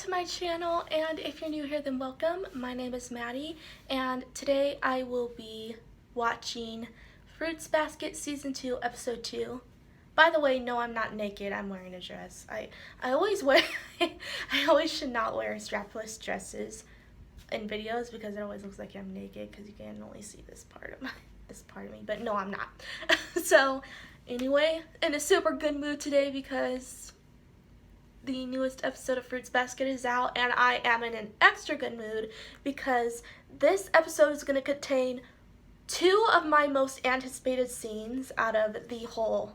to my channel, and if you're new here, then welcome. My name is Maddie, and today I will be watching Fruits Basket Season 2, Episode 2. By the way, no, I'm not naked. I'm wearing a dress. I always wear I always should not wear strapless dresses in videos because it always looks like I'm naked because you can only see this part of me. But no, I'm not. So anyway, in a super good mood today because the newest episode of Fruits Basket is out, and I am in an extra good mood because this episode is going to contain two of my most anticipated scenes out of the whole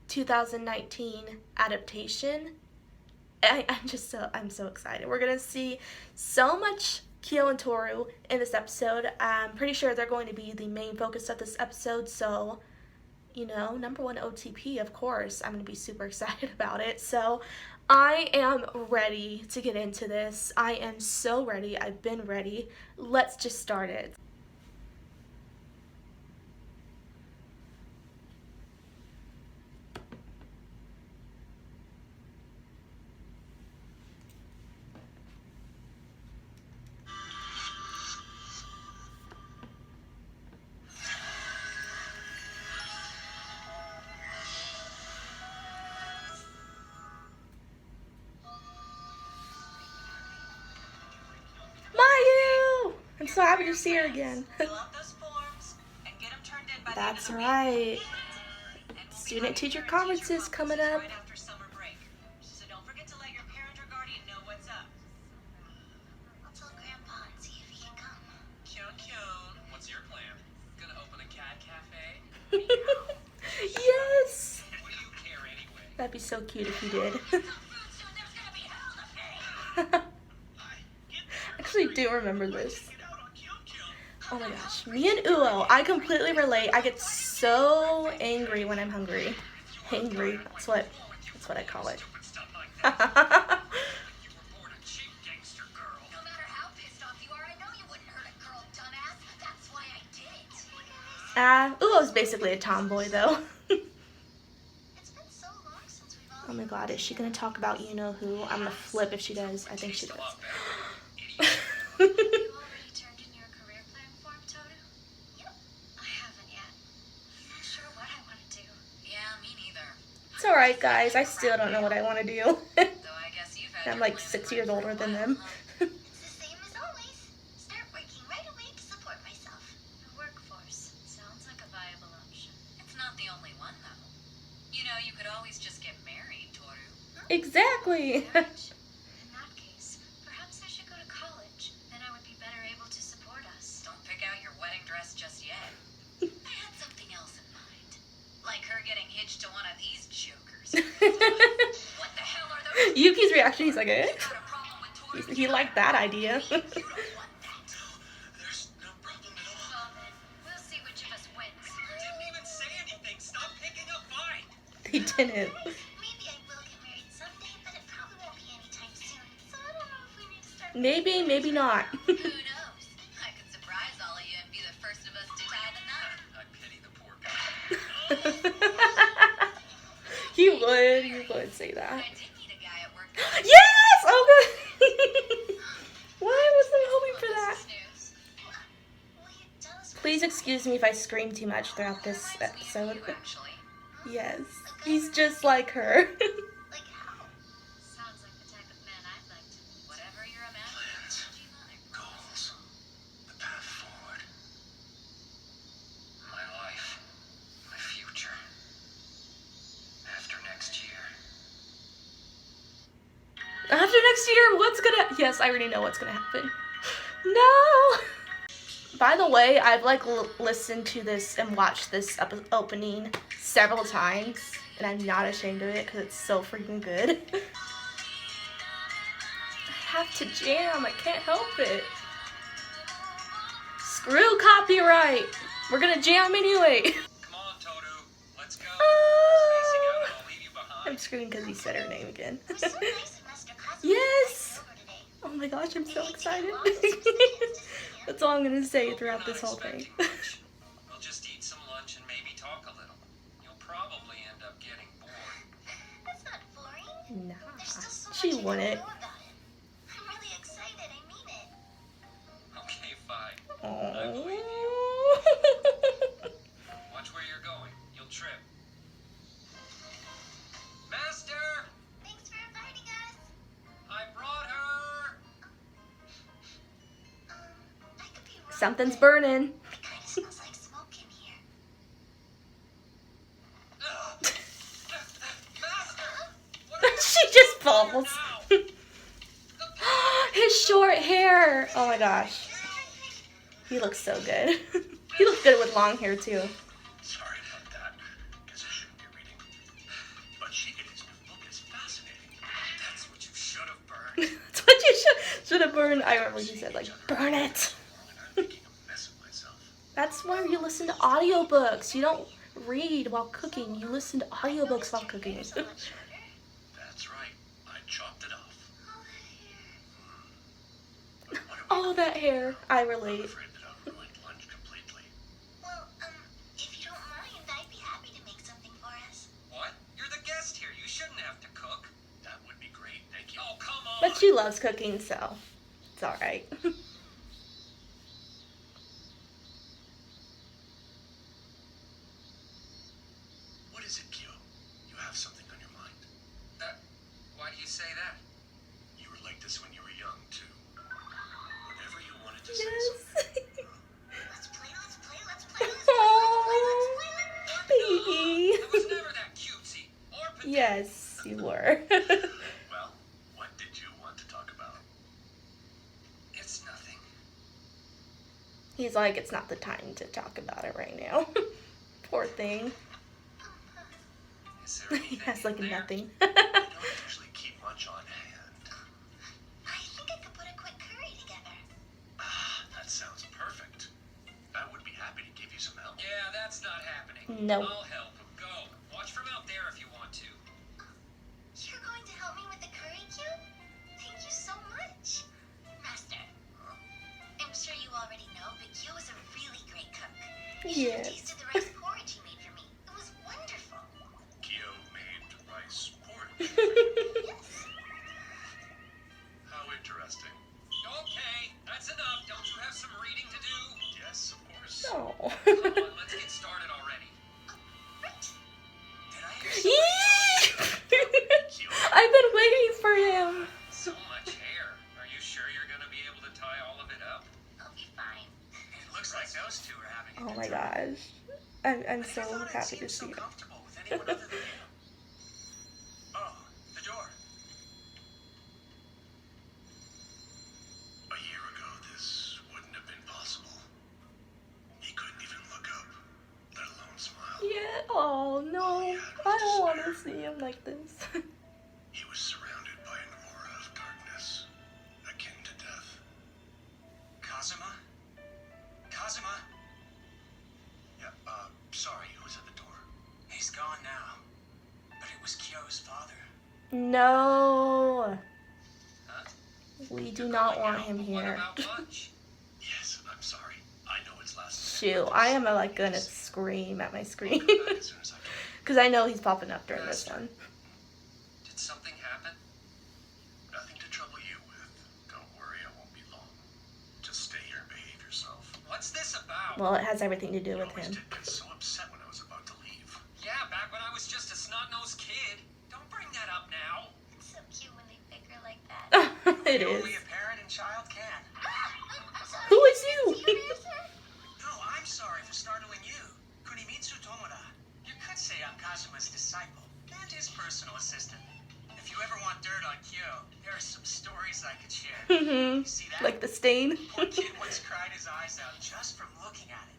2019 adaptation. I'm so excited. We're going to see so much Kyo and Tohru in this episode. I'm pretty sure they're going to be the main focus of this episode, so you know, number one OTP, of course. I'm going to be super excited about it. So I am ready to get into this. I am so ready. I've been ready. Let's just start it. I'm so happy to see her again. That's right. Student-teacher conferences coming up. So don't forget to let your parent or guardian know what's up. I'll tell Grandpa and see if he can come. Kyo, what's your plan? Gonna open a cat cafe? Yes! What do you care anyway? That'd be so cute if he did. I actually do remember this. Oh my gosh, me and 𝑤𝑚, I completely relate. I get so angry when I'm hungry. Hangry, that's what I call it. 𝑤𝑚's basically a tomboy though. Oh my god, is she gonna talk about you know who? I'm gonna flip if she does. I think she does. It's alright, guys. I still don't know what I want to do. I'm like 6 years older than them. It's the same as always. Start working right away to support myself. The workforce sounds like a viable option. It's not the only one, though. You know, you could always just get married, Tohru. Exactly. Marriage? In that case, perhaps I should go to college. Then I would be better able to support us. Don't pick out your wedding dress just yet. I had something else in mind. Like her getting hitched to one of these jokers. What the hell are those? Yuki's reaction, he's like, eh? You got a problem with Tohru? He liked that idea. You don't want that. There's no problem at all. Well then, we'll see which of us wins. Didn't even say anything. Stop picking up mine. He didn't. Maybe I will get married someday, but it probably won't be anytime soon. So I don't know if we need to start. Maybe, maybe not. Who knows? I could surprise all of you and be the first of us to tie the knot. I pity the poor guy. You would say that. I did meet a guy at work. Yes! Oh god! Why was I hoping for that? News. Will you tell us? Please excuse me if I scream too much throughout this episode. You actually. Yes, he's just like her. Like how? Sounds like the type of man I'd like to meet. Whatever you're imagining. Plans, would you like? goals, the path forward. My life, my future. After next year. After next year, what's gonna... Yes, I already know what's gonna happen. No! By the way, I've like listened to this and watched this opening several times, and I'm not ashamed of it because it's so freaking good. I have to jam, I can't help it. Screw copyright! We're gonna jam anyway! Come on, Tohru. Let's go. Ah! Spacing out and I'll leave you behind. I'm screaming because he said her name again. It was so nice of Mr. Cosmo Yes! over today. Oh my gosh, I'm so excited. Long as there's a chance to see him. That's all I'm gonna say Hope throughout you're this not whole thing. expecting much. We'll just eat some lunch and maybe talk a little. You'll probably end up getting bored. That's not boring. Nah, There's still so she much I wouldn't. don't know about him. Something's burning. It kind of smells like smoke in here. Master! What are She just falls. now? His short hair. Oh my gosh. He looks so good. He looks good with long hair too. Sorry about that. Guess I shouldn't be reading. But Shigeru's new book is fascinating. That's what you should have burned. That's what you should have burned. I remember he said like, burn it. And I'm making a mess of myself. That's why you listen to audiobooks. You don't read while cooking. You listen to audiobooks while cooking. Hair's a lot shorter. That's right. I chopped it off. Oh, that hair. But what do we All that hair. I I'm relate. afraid that I've ruined lunch completely. Well, if you don't mind, I'd be happy to make something for us. What? You're the guest here. You shouldn't have to cook. That would be great. Thank you. Oh, come on. But she loves cooking, so it's alright. What is it, Kyo? You have something on your mind. Why do you say that? You were like this when you were young, too. Whenever you wanted to say Yes. something. Let's play, let's play, let's play, let's play, let's play, let's play, let's play. Baby. I was never that cutesy. Or pathetic. Yes, you were. Well, what did you want to talk about? It's nothing. He's like, it's not the time to talk about it right now. Poor thing. Is there He anything has like in there? nothing. I don't usually keep much on hand. I think I could put a quick curry together. Ah, that sounds perfect. I would be happy to give you some help. Yeah, that's not happening. No. I'll help. Go. Watch from out there if you want to. You're going to help me with the curry, Q? Thank you so much. Master, I'm sure you already know, but Q is a really great cook. You should have Yes. tasted the rice porridge he made for me. It was wonderful. Kyo made rice porridge. Yes. How interesting. Okay, that's enough. Don't you have some reading to do? Yes, of course. Oh. Come on, let's get started already. Right. Did I hear Kyo, I've been waiting for him. so much hair? Are you sure you're gonna be able to tie all of it up? I'll be fine. It looks like those two are having a Oh good my time. gosh. I'm I never so thought I'd happy seem to so see it. comfortable with anyone other than you. Oh, the door. a year ago, this wouldn't have been possible. He couldn't even look up, let alone smile. Yeah. Oh no. I don't want to see him like this. He was surrounded by an aura of darkness, akin to death. Kazuma? Kazuma? Yeah, sorry, who's at the door? He's gone now. But it was Kyo's father. No. Huh? We do not Going want out, him but what here. about lunch? Yes, I'm sorry. I know it's last. Shoot, I am like gonna scream at my I'll screen. come back as soon as I can. Because I know he's popping up during this one. Did something happen? Nothing to trouble you with. Don't worry, I won't be long. Just stay here and behave yourself. What's this about? Well, it has everything to do You with always him. did get so upset when I was about to leave. Yeah, back when I was just a snot-nosed kid. Don't bring that up now. It's so cute when they bicker like that. It The is. Only a parent and child can. I'm sorry. Who is I you? didn't see your answer. No, I'm sorry for startling you. Kunimitsu Tomoda. You could say I'm Kazuma's disciple and his personal assistant. If you ever want dirt on Kyo, there are some stories I could share. Mhm. See that? Like the stain. Poor kid once cried his eyes out just from looking at it.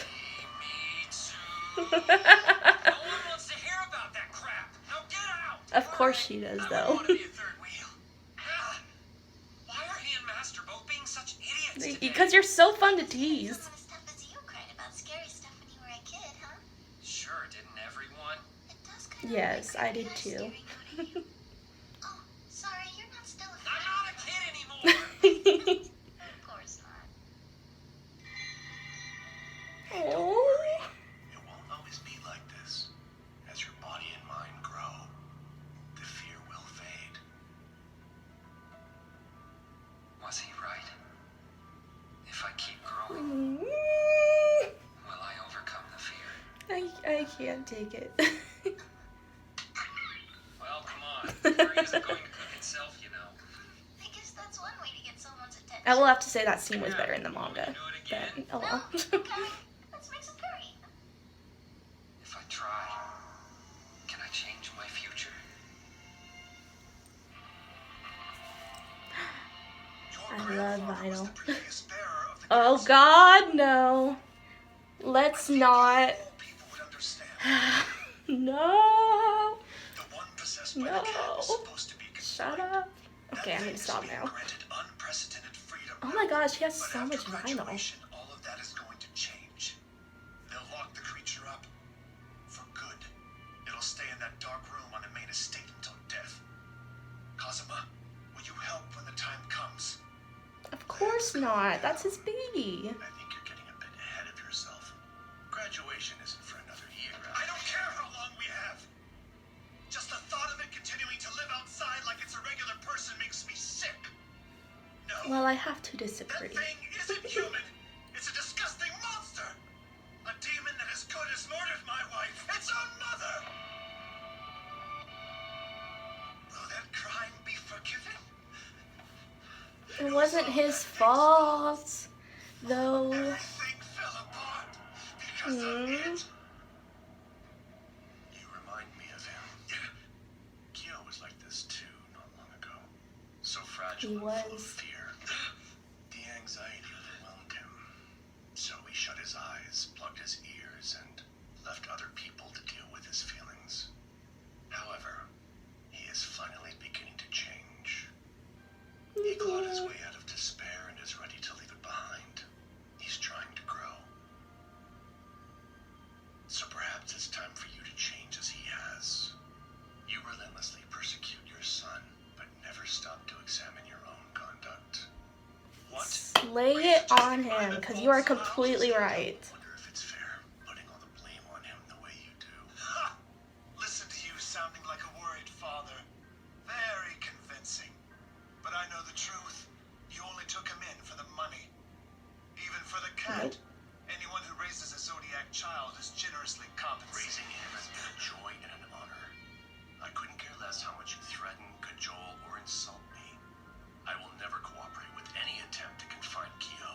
Kunimitsu. No one wants to hear about that crap. Now get out. Of course she does, I though. want to be a third wheel. Ah, why are he and Master both being such idiots today? Because you're so fun to tease. Someone as tough as you cried about scary stuff when you were a kid, huh? Sure, didn't everyone? It does kind of Yes, like I did creepy too. staring out at you. Oh, sorry, you're not still a I'm friend. not a kid anymore. Of course not. Oh. It won't always be like this. As your body and mind grow, the fear will fade. Was he right? If I keep growing, Mm. will I overcome the fear? I can't take it. Well, come on. The curry isn't going to cook itself, you know. I guess that's one way to get someone's attention. I will have to say that scene was better in the manga. But, oh well. Okay, let's make some curry. If I try, can I change my future? I love vinyl. The previous bearer of the Oh curse. God, no. Let's not. All people would understand. No. The one possessed by No. the cat is supposed to be Shut confined. up. Okay, I'm gonna stop now. Granted unprecedented freedom. Oh my gosh, he has But so after much vinyl. graduation, all of that is going to change. They'll lock the creature up for good. It'll stay in that dark room on the main estate until death. Kazuma, will you help when the time comes? Of course not. That's his baby. I think you're getting a bit ahead of yourself. Graduation isn't for another year. I don't care how long we have. Just the thought of it continuing to live outside like it's a regular person makes me sick. No. Well, I have to That disagree. thing isn't human. It's a disgusting monster. A demon that as good as murdered my wife, its own mother. Will that crime be forgiven? It wasn't his fault, though. Everything fell apart because of it. You remind me of him. Kyo was like this too, not long ago. So fragile He and full of was. fear. The anxiety overwhelmed him. So he shut his eyes, plugged his ears, and left other people to deal with his feelings. However, he is finally beginning to change. He clawed his way out of despair and is ready to leave it behind. He's trying to grow. So perhaps it's time for you to change as he has. You relentlessly persecute your son, but never stop to examine your own conduct. What? Lay it on him, because you are completely right. Wonder if it's fair, putting all the blame on him the way you do. Ha! Listen to you sounding like a worried father. Very convincing. But I know the truth. You only took him in for the money. Even for the cat. Nope. Anyone who raises a Zodiac child is generously compensated. Raising him has been a joy and an honor. I couldn't care less how much you threaten, cajole, or insult me. I will never cooperate with any attempt to confine Kyo.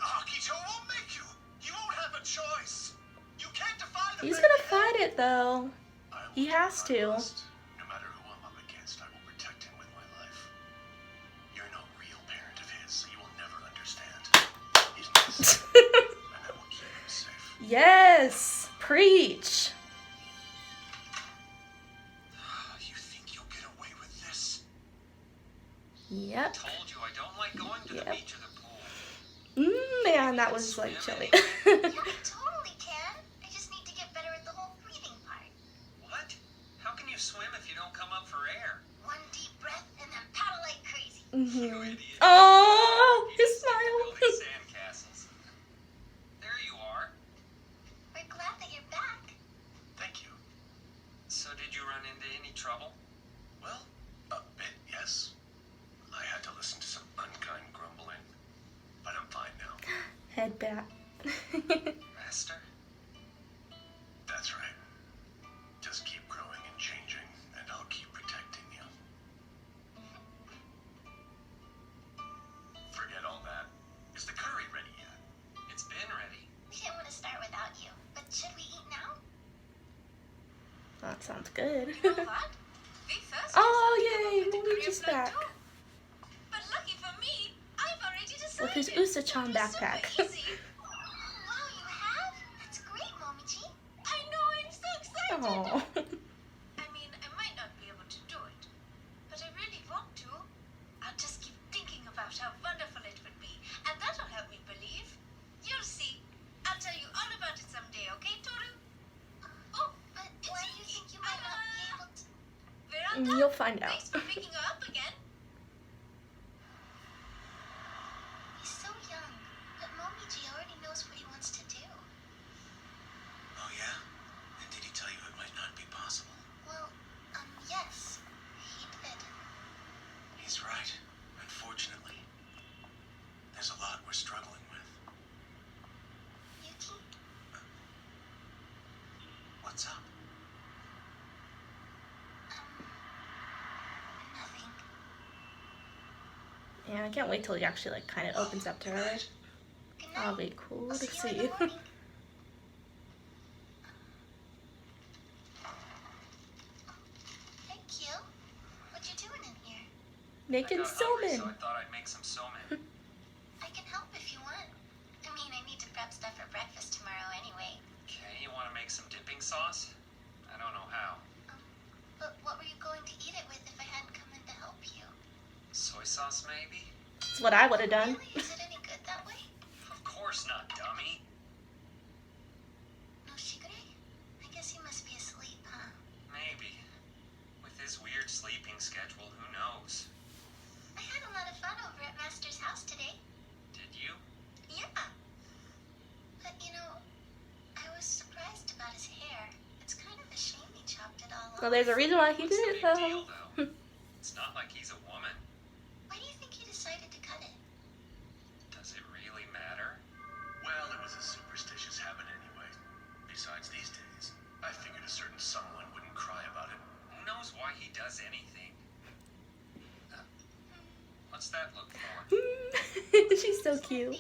Akito won't make you! You won't have a choice! You can't defy the He's very gonna fight it, though. I will He do has my to. best. No matter who I'm up against, I will protect him with my life. You're no real parent of his, so you will never understand. He's my son, and I will keep him safe. Yes! Preach! You think you'll get away with this? Yep. Told you I don't like going to Yep. the beach or the pool. Man, that was like chilly. You totally can. I just need to get better at the whole breathing part. What? How can you swim if you don't come up for air? One deep breath and then paddle like crazy. You Mhm. idiot. Oh, You his just started smile. building sandcastles. There you are. We're glad that you're back. Thank you. So did you run into any trouble? Well, a bit, yes. I had to listen to some unkind grumbling. But I'm fine now. Head back. Master? That's right. Just keep growing and changing, and I'll keep protecting you. Forget all that. Is the curry ready yet? It's been ready. We didn't want to start without you, but should we eat now? That sounds good. You know what? We first Oh, decided to yay, go with the Luigi's curry back. too. But lucky for me, I've already decided. With his Usa-chan It was backpack. super easy. Wow, you have? That's great, Momiji. I know, I'm so excited. Oh. I mean, I might not be able to do it, but I really want to. I'll just keep thinking about how wonderful it would be, and that'll help me believe. You'll see. I'll tell you all about it someday, okay, Tohru? Oh, But it's why do you Yuki. think you might not be able to? Veranda? You'll find out. Thanks for picking her up again. He's so young, but Momiji already knows what he wants to do. Oh, yeah? And did he tell you it might not be possible? Well, yes, he did. He's right. Unfortunately. There's a lot we're struggling with. Yuki, What's up? nothing. Yeah, I can't wait till he actually like kind of opens up to her. Good night. That'll be cool I'll to see you in see. the morning. Hey, Kyo. What you doing in here? Making I got hungry, somen. so I thought I'd make some somen. I can help if you want. I mean, I need to prep stuff for breakfast tomorrow anyway. Okay, you want to make some dipping sauce? I don't know how. But what were you going to eat it with if I hadn't come in to help you? Soy sauce, maybe? That's what I would have done. Really? Is it any good that way? Of course not, dummy. No Shigure? I guess he must be asleep, huh? Maybe. With his weird sleeping schedule, who knows? I had a lot of fun over at Master's house today. Did you? Yeah. But you know, I was surprised about his hair. It's kind of a shame he chopped it all off. Well, there's a reason why he What's did the it big deal, though. though? It's not like he's a woman. Why do you think he decided to cut it? Does it really matter? Well, it was a superstitious habit anyway. Besides, these days, I figured a certain someone wouldn't cry about it. Who knows why he does anything? What's that look for? She's so cute.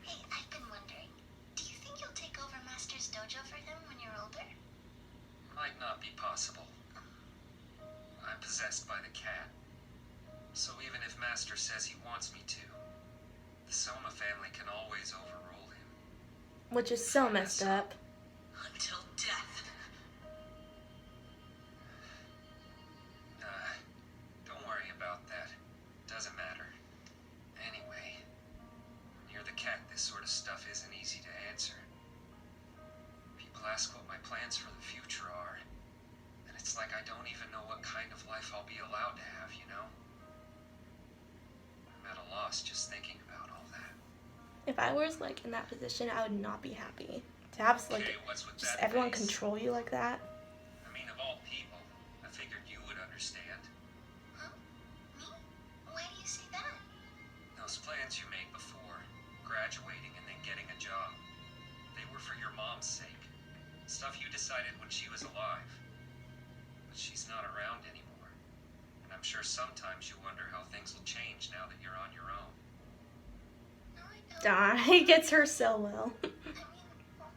Hey, I've been wondering. Do you think you'll take over Master's dojo for him when you're older? Might not be possible. I'm possessed by the cat. So even if Master says he wants me to, the Soma family can always overrule him. Which is so messed up. Until death. Don't worry about that. Doesn't matter. Anyway, when you're the cat, this sort of stuff isn't easy to answer. People ask what my plans for the future are, and it's like I don't even know what kind of life I'll be allowed to have, you know? I'm at a loss just thinking about all that. If I was like in that position, I would not be happy. To have like Okay, what's with just that everyone face? control you like that. I mean, of all people, I figured you would understand. Huh? Me? Why do you say that? Those plans you made before, graduating and then getting a job, they were for your mom's sake. Stuff you decided when she was alive. But she's not around anymore. And I'm sure sometimes you wonder how things will change now that you're on your own. No, I don't. Darn, he gets her so well. I mean, well,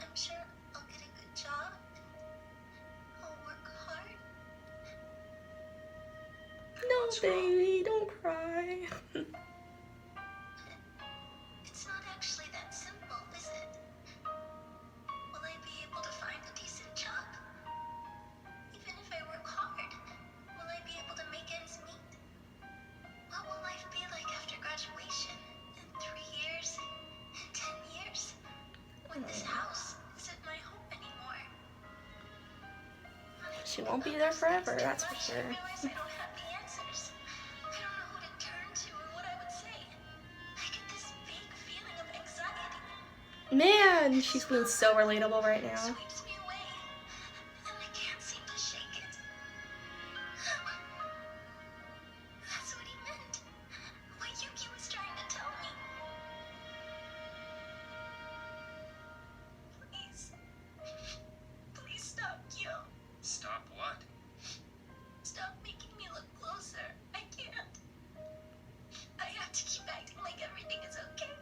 I'm sure I'll get a good job. I'll work hard. No, What's wrong? baby, don't cry. It's not actually that simple, is it? Will I be able to find a decent job? Even if I work hard, will I be able to make ends meet? What will life be like after graduation? In 3 years? In 10 years? When this house isn't my home anymore? When I She think won't be about there those things forever, too that's for much, sure. I realize I don't have the answers. I don't know who to turn to or what I would say. I get this vague feeling of anxiety. Man, she's being so relatable right now. Sweeps me away, and I can't seem to shake it. That's what he meant. What Yuki was trying to tell me. Please. Please stop, Kyo. Stop what? Stop making me look closer. I can't. I have to keep acting like everything is okay.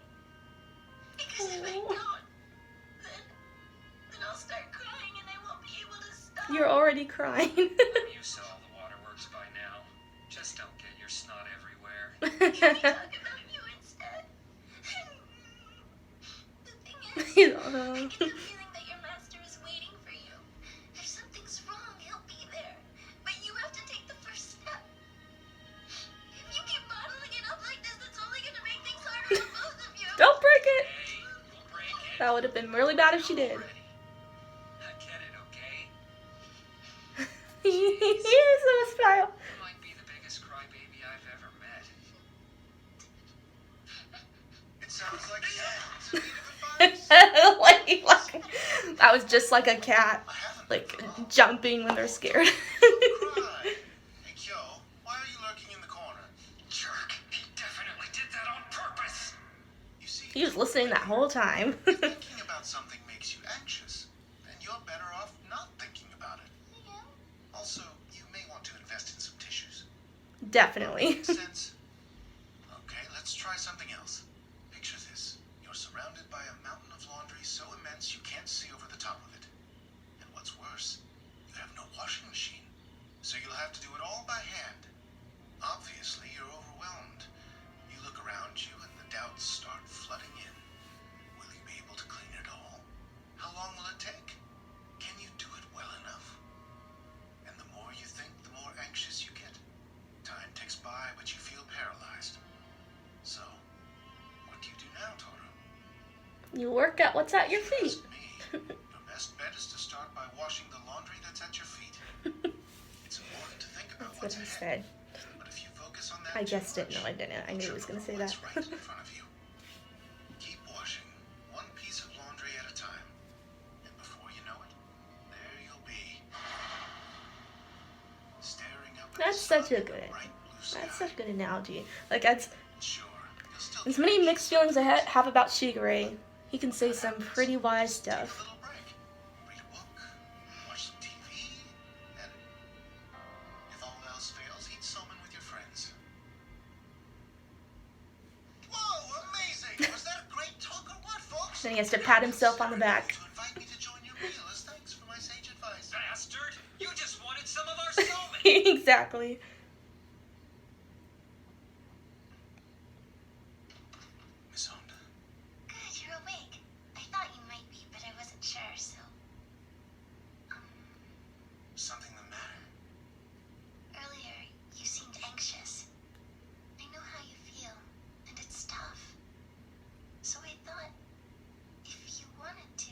Because if I Oh. don't, then I'll start crying and I won't be able to stop. You're already crying. I'm used to all the waterworks by now. Just don't get your snot everywhere. Can we talk about you instead? The thing is, I get the feeling that your master is waiting for you. If something's wrong, he'll be there. But you have to take the first step. If you keep bottling it up like this, that's only gonna make things harder for both of you. Don't break it. Hey, you'll break it. That would have been really bad if she did. Already. I get it, okay? He is so smile. You might be the biggest crybaby I've ever met. It sounds like you need advice. like, that was just like a cat, I haven't like been for long. jumping when they're scared. Cry. Hey, Kyo, why are you lurking in the corner? Jerk. He definitely did that on purpose. You see, He was listening that whole time. thinking about something makes you anxious, then you're better off not thinking about it. Yeah. Also, you may want to invest in some tissues. Definitely. Makes sense. You work at what's at your If you feet. ask me, the best bet is to start by washing the laundry that's at your feet. It's important to think about That's what what's he ahead. said. But if you focus on that I too guessed it. much, No, I didn't. I you'll knew he trip was going to over say that. what's right in front of you. Keep washing, one piece of laundry at a time. And before you know it, there you'll be. Staring up at That's the sun such a in the good. bright blue sky. That's such a good analogy. Like that's Sure, you'll still as get many anxious mixed feelings I sometimes. have about ∫Rei. He can say some pretty wise Take a stuff. little break. Read a book, watch some TV, and if all else fails, eat salmon with your friends. Whoa, amazing! Was that a great talk or what, folks? Then he has to pat himself on the back. To invite me to join your meal as thanks for my sage advice. Bastard! You just wanted some of our salmon! Exactly. Miss Honda, Good, you're awake. I thought you might be, but I wasn't sure, so. something the matter? Earlier, you seemed anxious. I know how you feel, and it's tough. So I thought, if you wanted to,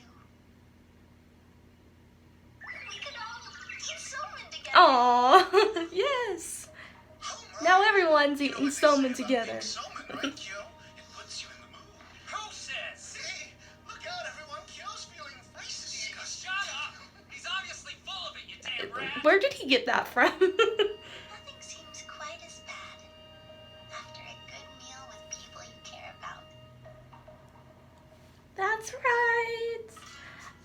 we could all eat salmon together. Aww. Yes. Oh my. Now everyone's You know eating what they say salmon about together. being salmon, right, Kyo? It puts you in the mood. Who says? Hey, look out, everyone! Kyo's feeling feisty. Shut up! He's obviously full of it, you damn rat! Where did he get that from? Nothing seems quite as bad after a good meal with people you care about. That's right.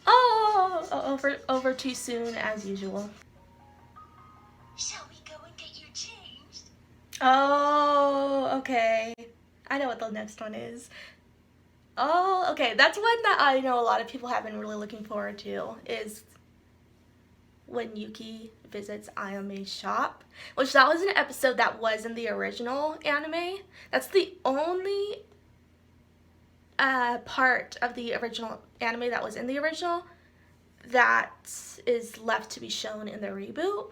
Oh, over too soon as usual. Shall we go and get you changed? Oh, okay. I know what the next one is. Oh, okay. That's one that I know a lot of people have been really looking forward to, is when Yuki visits 𝑖𝑚𝑒's shop, which that was an episode that was in the original anime. That's the only part of the original anime that was in the original that is left to be shown in the reboot.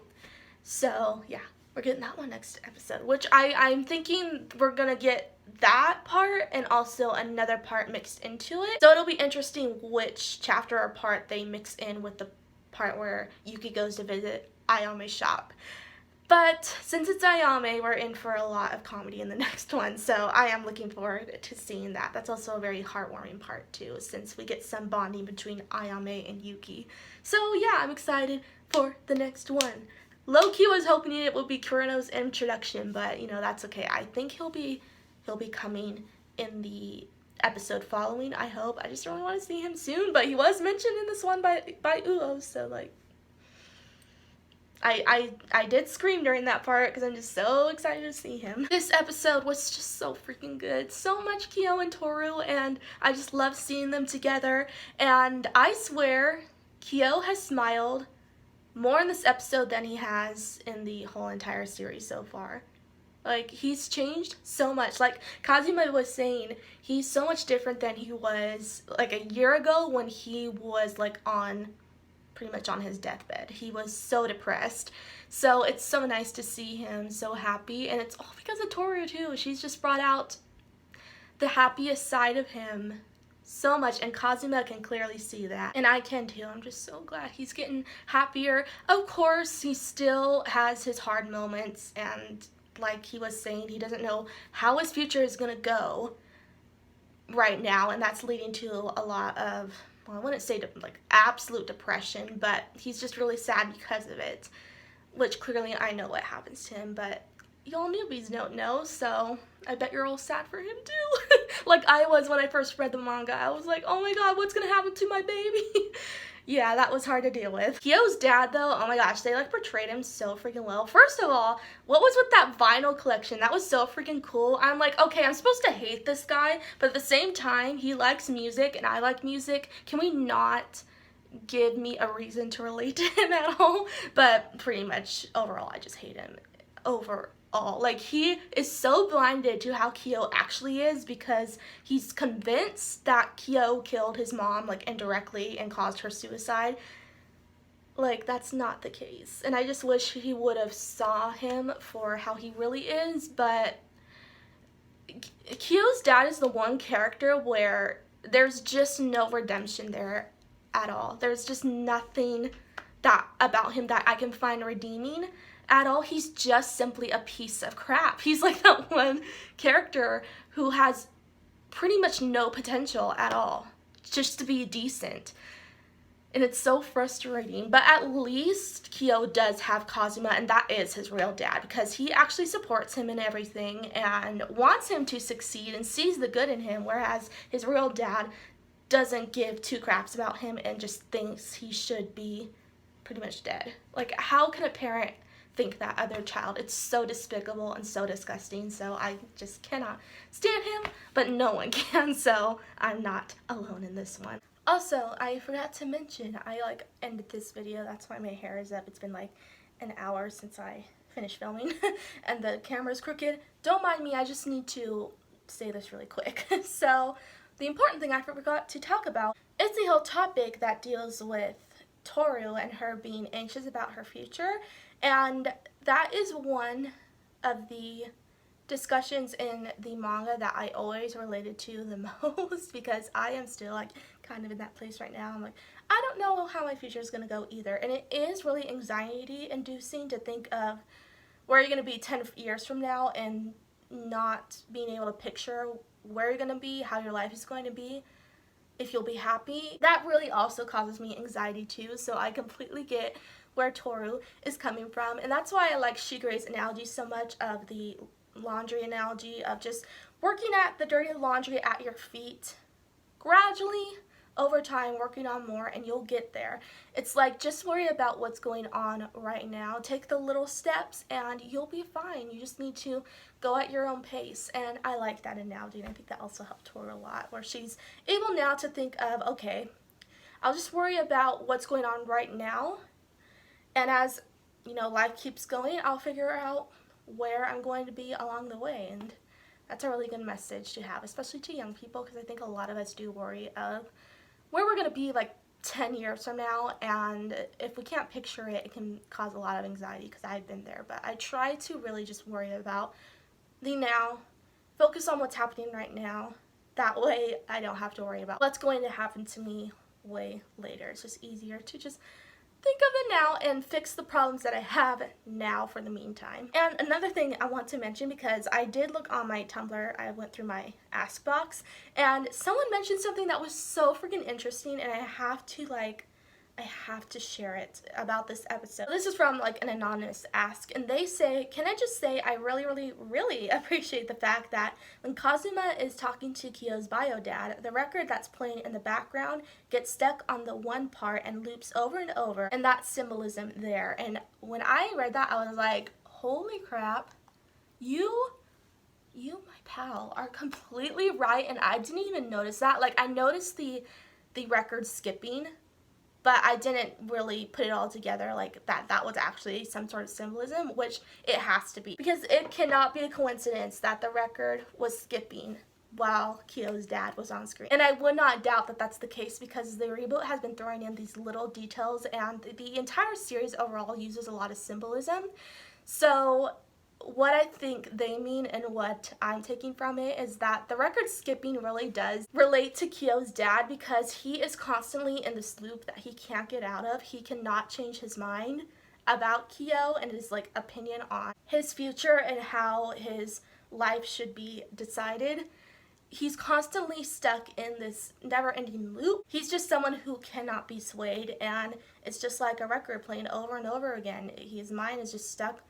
So yeah, we're getting that one next episode, which I'm thinking we're gonna get that part and also another part mixed into it. So it'll be interesting which chapter or part they mix in with the part where Yuki goes to visit 𝑖𝑚𝑒's shop. But since it's 𝑖𝑚𝑒, we're in for a lot of comedy in the next one, so I am looking forward to seeing that. That's also a very heartwarming part too, since we get some bonding between 𝑖𝑚𝑒 and Yuki. So yeah, I'm excited for the next one. Low-key was hoping it would be Kurano's introduction, but you know, that's okay. I think he'll be coming in the episode following, I hope. I just really want to see him soon, but he was mentioned in this one by Uo, so like I did scream during that part because I'm just so excited to see him. This episode was just so freaking good. So much Kyo and Tohru, and I just love seeing them together. And I swear, Kyo has smiled more in this episode than he has in the whole entire series so far. Like, he's changed so much. Like Kazuma was saying, he's so much different than he was like a year ago when he was like pretty much on his deathbed. He was so depressed. So it's so nice to see him so happy, and it's all because of Tohru too. She's just brought out the happiest side of him so much, and Kazuma can clearly see that, and I can too. I'm just so glad he's getting happier. Of course, he still has his hard moments, and like he was saying, he doesn't know how his future is gonna go right now, and that's leading to a lot of, well, I wouldn't say like absolute depression, but he's just really sad because of it, which clearly I know what happens to him, but y'all newbies don't know, so I bet you're all sad for him too. Like I was when I first read the manga. I was like, oh my god, what's gonna happen to my baby? Yeah, that was hard to deal with. Kyo's dad though, oh my gosh, they like portrayed him so freaking well. First of all, what was with that vinyl collection? That was so freaking cool. I'm like, okay, I'm supposed to hate this guy, but at the same time, he likes music and I like music. Can we not give me a reason to relate to him at all? But pretty much overall, I just hate him overall. Like, he is so blinded to how Kyo actually is because he's convinced that Kyo killed his mom, like, indirectly and caused her suicide. Like, that's not the case. And I just wish he would have saw him for how he really is, but Kyo's dad is the one character where there's just no redemption there at all. There's just nothing that about him that I can find redeeming at all. He's just simply a piece of crap. He's like that one character who has pretty much no potential at all just to be decent. And it's so frustrating. But at least Kyo does have Kazuma, and that is his real dad, because he actually supports him in everything and wants him to succeed and sees the good in him, whereas his real dad doesn't give two craps about him and just thinks he should be pretty much dead. Like, how can a parent think that of their child? It's so despicable and so disgusting. So I just cannot stand him, but no one can, so I'm not alone in this one. Also, I forgot to mention, I ended this video, that's why my hair is up. It's been like an hour since I finished filming and the camera's crooked. Don't mind me, I just need to say this really quick. So the important thing I forgot to talk about is the whole topic that deals with Tohru and her being anxious about her future, and that is one of the discussions in the manga that I always related to the most, because I am still like kind of in that place right now. I'm like, I don't know how my future is going to go either, and it is really anxiety inducing to think of where you're going to be 10 years from now and not being able to picture where you're going to be, how your life is going to be, if you'll be happy. That really also causes me anxiety too, so I completely get where Tohru is coming from, and that's why I like Shigeru's analogy so much of the laundry analogy of just working at the dirty laundry at your feet, gradually over time working on more, and you'll get there. It's like, just worry about what's going on right now, take the little steps, and you'll be fine. You just need to go at your own pace. And I like that analogy, and I think that also helped Tohru a lot, where she's able now to think of, okay, I'll just worry about what's going on right now, and as you know, life keeps going, I'll figure out where I'm going to be along the way. And that's a really good message to have, especially to young people, because I think a lot of us do worry of where we're going to be like 10 years from now, and if we can't picture it, it can cause a lot of anxiety, because I've been there. But I try to really just worry about the now, focus on what's happening right now. That way I don't have to worry about what's going to happen to me way later. It's just easier to just think of it now and fix the problems that I have now for the meantime. And another thing I want to mention, because I did look on my Tumblr, I went through my ask box, and someone mentioned something that was so freaking interesting, and I have to share it about this episode. This is from like an anonymous ask, and they say, can I just say I really appreciate the fact that when Kazuma is talking to Kyo's bio dad, the record that's playing in the background gets stuck on the one part and loops over and over, and that symbolism there. And when I read that, I was like, holy crap, you my pal are completely right, and I didn't even notice that. Like, I noticed the record skipping, but I didn't really put it all together, like that was actually some sort of symbolism, which it has to be, because it cannot be a coincidence that the record was skipping while Kyo's dad was on screen. And I would not doubt that that's the case, because the reboot has been throwing in these little details, and the entire series overall uses a lot of symbolism. So what I think they mean and what I'm taking from it is that the record skipping really does relate to Kyo's dad, because he is constantly in this loop that he can't get out of. He cannot change his mind about Kyo and his like opinion on his future and how his life should be decided. He's constantly stuck in this never-ending loop. He's just someone who cannot be swayed, and it's just like a record playing over and over again. His mind is just stuck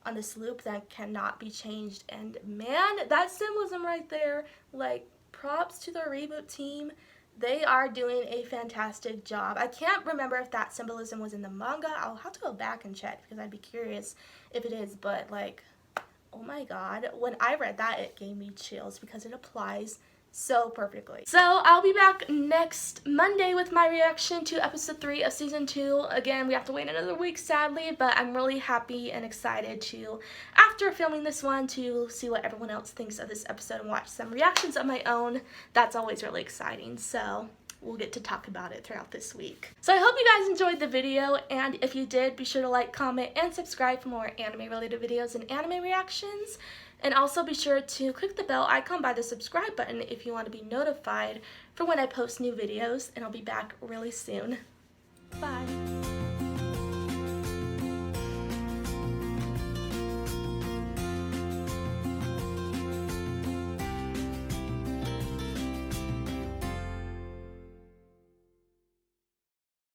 on this loop that cannot be changed. And man, that symbolism right there, like, props to the reboot team. They are doing a fantastic job. I can't remember if that symbolism was in the manga. I'll have to go back and check, because I'd be curious if it is. But like, oh my god, when I read that, it gave me chills, because it applies so perfectly. So I'll be back next Monday with my reaction to episode 3 of season 2. Again, we have to wait another week, sadly, but I'm really happy and excited to, after filming this one, to see what everyone else thinks of this episode and watch some reactions of my own. That's always really exciting, so we'll get to talk about it throughout this week. So I hope you guys enjoyed the video, and if you did, be sure to like, comment, and subscribe for more anime related videos and anime reactions. And also be sure to click the bell icon by the subscribe button if you want to be notified for when I post new videos, and I'll be back really soon. Bye!